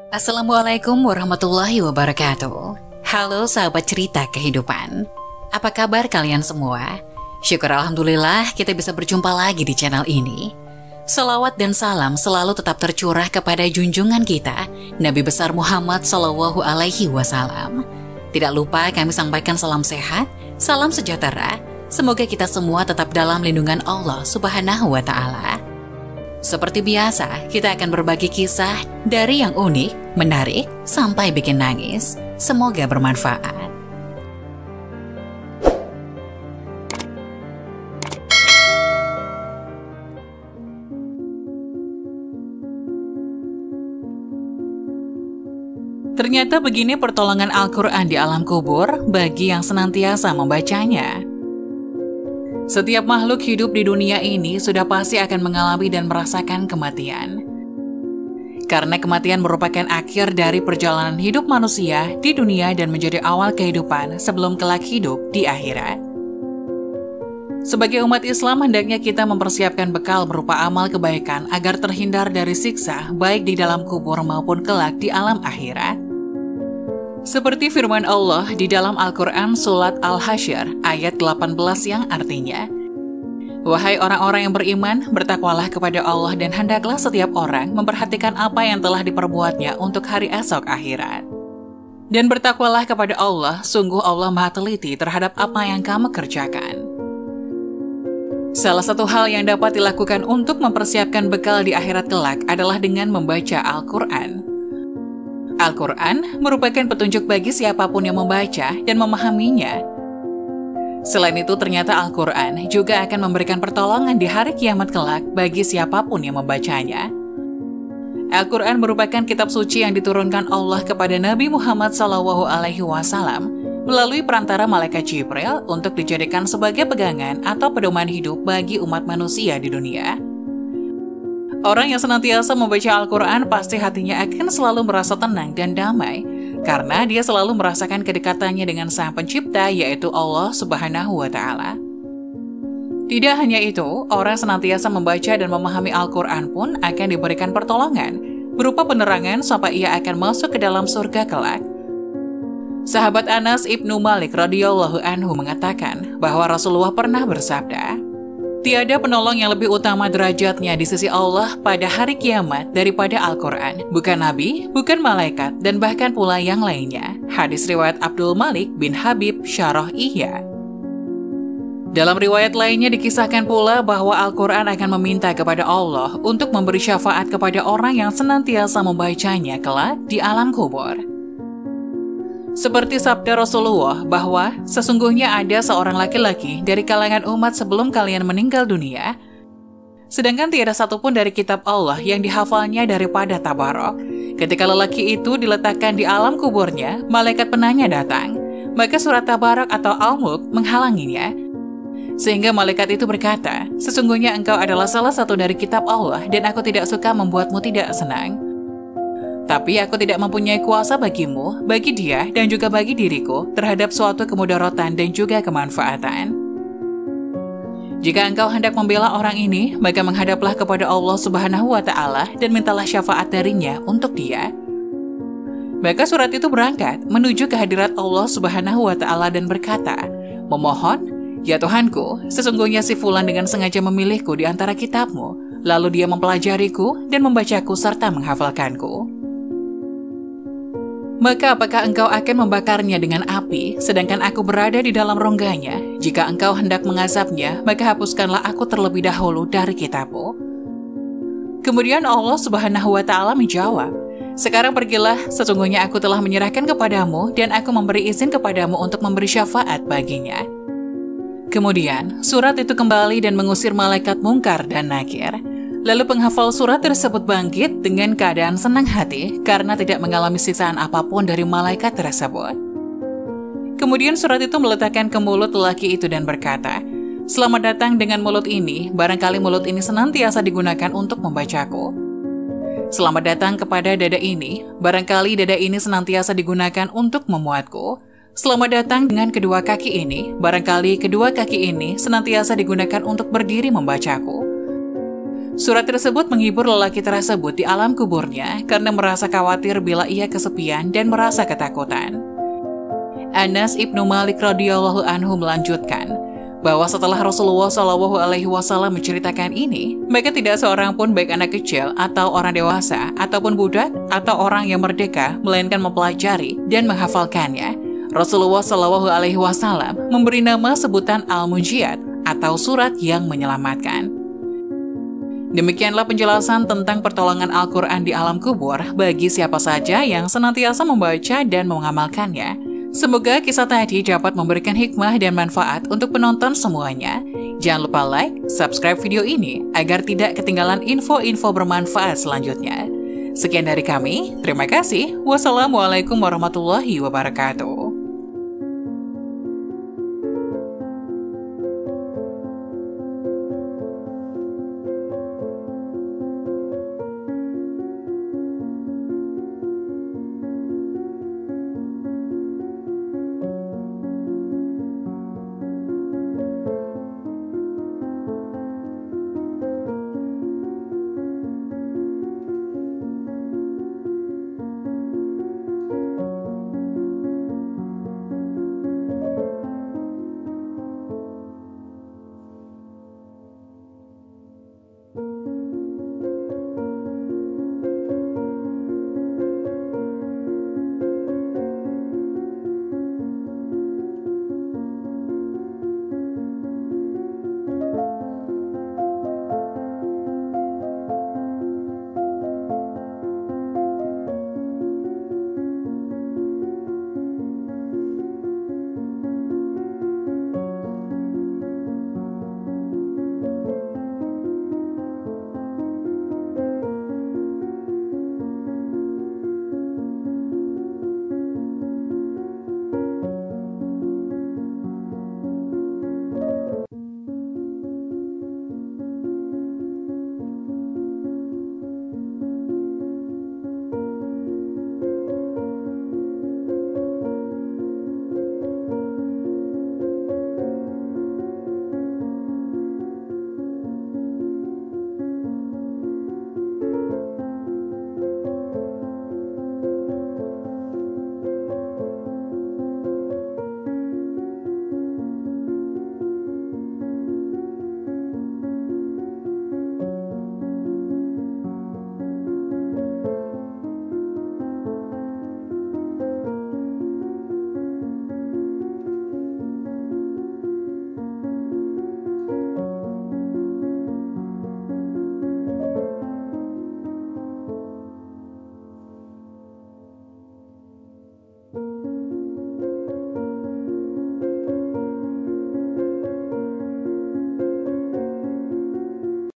Assalamualaikum warahmatullahi wabarakatuh. Halo sahabat cerita kehidupan. Apa kabar kalian semua? Syukur alhamdulillah kita bisa berjumpa lagi di channel ini. Salawat dan salam selalu tetap tercurah kepada junjungan kita, Nabi besar Muhammad SAW. Tidak lupa kami sampaikan salam sehat, salam sejahtera. Semoga kita semua tetap dalam lindungan Allah Subhanahu wa Ta'ala. Seperti biasa, kita akan berbagi kisah dari yang unik, menarik, sampai bikin nangis. Semoga bermanfaat. Ternyata begini pertolongan Al-Quran di alam kubur bagi yang senantiasa membacanya. Setiap makhluk hidup di dunia ini sudah pasti akan mengalami dan merasakan kematian. Karena kematian merupakan akhir dari perjalanan hidup manusia di dunia dan menjadi awal kehidupan sebelum kelak hidup di akhirat. Sebagai umat Islam, hendaknya kita mempersiapkan bekal berupa amal kebaikan agar terhindar dari siksa baik di dalam kubur maupun kelak di alam akhirat. Seperti firman Allah di dalam Al-Quran Surat Al-Hasyr ayat 18 yang artinya, "Wahai orang-orang yang beriman, bertakwalah kepada Allah dan hendaklah setiap orang memperhatikan apa yang telah diperbuatnya untuk hari esok akhirat. Dan bertakwalah kepada Allah, sungguh Allah maha teliti terhadap apa yang kamu kerjakan." Salah satu hal yang dapat dilakukan untuk mempersiapkan bekal di akhirat kelak adalah dengan membaca Al-Quran. Al-Quran merupakan petunjuk bagi siapapun yang membaca dan memahaminya. Selain itu, ternyata Al-Quran juga akan memberikan pertolongan di hari kiamat kelak bagi siapapun yang membacanya. Al-Quran merupakan kitab suci yang diturunkan Allah kepada Nabi Muhammad SAW melalui perantara malaikat Jibril untuk dijadikan sebagai pegangan atau pedoman hidup bagi umat manusia di dunia. Orang yang senantiasa membaca Al-Quran pasti hatinya akan selalu merasa tenang dan damai, karena dia selalu merasakan kedekatannya dengan Sang Pencipta, yaitu Allah Subhanahu wa Ta'ala. Tidak hanya itu, orang senantiasa membaca dan memahami Al-Quran pun akan diberikan pertolongan, berupa penerangan sampai ia akan masuk ke dalam surga kelak. Sahabat Anas Ibnu Malik radhiyallahu anhu mengatakan bahwa Rasulullah pernah bersabda, "Tiada penolong yang lebih utama derajatnya di sisi Allah pada hari kiamat daripada Al-Quran, bukan nabi, bukan malaikat, dan bahkan pula yang lainnya." Hadis riwayat Abdul Malik bin Habib Syarah Ihya. Dalam riwayat lainnya dikisahkan pula bahwa Al-Quran akan meminta kepada Allah untuk memberi syafaat kepada orang yang senantiasa membacanya kelak di alam kubur. Seperti sabda Rasulullah bahwa sesungguhnya ada seorang laki-laki dari kalangan umat sebelum kalian meninggal dunia, sedangkan tiada satupun dari kitab Allah yang dihafalnya daripada Tabarok. Ketika lelaki itu diletakkan di alam kuburnya, malaikat penanya datang, maka surat Tabarok atau Al-Mulk menghalanginya. Sehingga malaikat itu berkata, "Sesungguhnya engkau adalah salah satu dari kitab Allah dan aku tidak suka membuatmu tidak senang. Tapi aku tidak mempunyai kuasa bagimu, bagi dia, dan juga bagi diriku terhadap suatu kemudaratan dan juga kemanfaatan. Jika engkau hendak membela orang ini, maka menghadaplah kepada Allah Subhanahu wa Ta'ala dan mintalah syafaat darinya untuk dia." Maka surat itu berangkat menuju kehadirat Allah Subhanahu wa Ta'ala dan berkata, "Memohon, ya Tuhanku, sesungguhnya si Fulan dengan sengaja memilihku di antara kitabmu, lalu dia mempelajariku dan membacaku serta menghafalkanku. Maka apakah engkau akan membakarnya dengan api, sedangkan aku berada di dalam rongganya? Jika engkau hendak mengazabnya, maka hapuskanlah aku terlebih dahulu dari kitabmu." Kemudian Allah Subhanahu wa Ta'ala menjawab, "Sekarang pergilah, sesungguhnya aku telah menyerahkan kepadamu dan aku memberi izin kepadamu untuk memberi syafaat baginya." Kemudian surat itu kembali dan mengusir malaikat Mungkar dan Nakir. Lalu penghafal surat tersebut bangkit dengan keadaan senang hati karena tidak mengalami siksaan apapun dari malaikat tersebut. Kemudian surat itu meletakkan ke mulut lelaki itu dan berkata, "Selamat datang dengan mulut ini, barangkali mulut ini senantiasa digunakan untuk membacaku. Selamat datang kepada dada ini, barangkali dada ini senantiasa digunakan untuk memuatku. Selamat datang dengan kedua kaki ini, barangkali kedua kaki ini senantiasa digunakan untuk berdiri membacaku. Surat tersebut menghibur lelaki tersebut di alam kuburnya karena merasa khawatir bila ia kesepian dan merasa ketakutan. Anas Ibnu Malik radhiyallahu anhu melanjutkan bahwa setelah Rasulullah SAW menceritakan ini, maka tidak seorang pun baik anak kecil atau orang dewasa ataupun budak atau orang yang merdeka melainkan mempelajari dan menghafalkannya. Rasulullah SAW memberi nama sebutan Al-Munjiat atau surat yang menyelamatkan. Demikianlah penjelasan tentang pertolongan Al-Quran di alam kubur bagi siapa saja yang senantiasa membaca dan mengamalkannya. Semoga kisah tadi dapat memberikan hikmah dan manfaat untuk penonton semuanya. Jangan lupa like, subscribe video ini agar tidak ketinggalan info-info bermanfaat selanjutnya. Sekian dari kami, terima kasih. Wassalamualaikum warahmatullahi wabarakatuh.